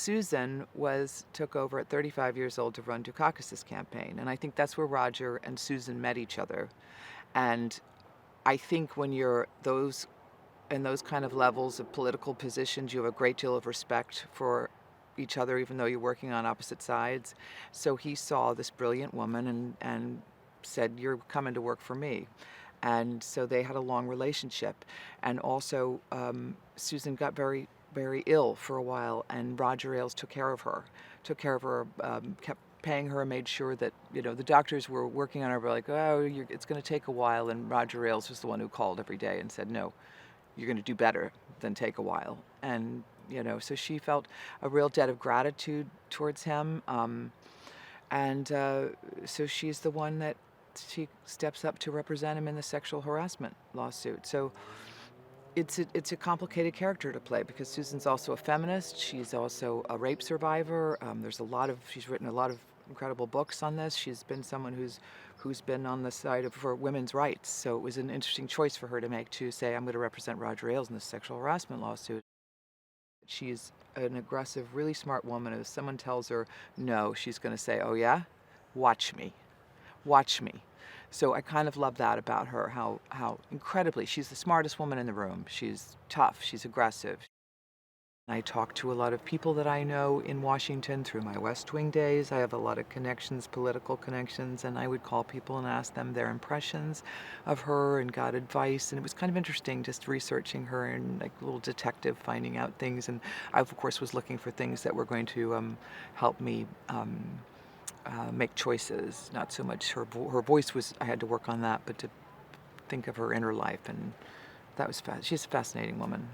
Susan took over at 35 years old to run Dukakis's campaign, and I think that's where Roger and Susan met each other. And I think when you're in those kind of levels of political positions, you have a great deal of respect for each other, even though you're working on opposite sides. So he saw this brilliant woman and said, "You're coming to work for me." And so they had a long relationship. And also, Susan got very, very ill for a while, and Roger Ailes took care of her, kept paying her, and made sure that, the doctors were working on her, were like, "Oh, it's going to take a while." And Roger Ailes was the one who called every day and said, "No, you're going to do better than take a while." And, so she felt a real debt of gratitude towards him. So she's the one that she steps up to represent him in the sexual harassment lawsuit. So it's a complicated character to play, because Susan's also a feminist. She's also a rape survivor. She's written a lot of incredible books on this. She's been someone who's been on the side for women's rights. So it was an interesting choice for her to make, to say, "I'm going to represent Roger Ailes in this sexual harassment lawsuit." She's an aggressive, really smart woman. If someone tells her no, she's going to say, "Oh yeah? Watch me. Watch me." So I kind of love that about her, how incredibly, she's the smartest woman in the room. She's tough, she's aggressive. I talk to a lot of people that I know in Washington through my West Wing days. I have a lot of connections, political connections, and I would call people and ask them their impressions of her and got advice. And it was kind of interesting just researching her, and like a little detective finding out things. And I, of course, was looking for things that were going to help me make choices. Not so much her voice was, I had to work on that, but to think of her inner life. And that was she's a fascinating woman.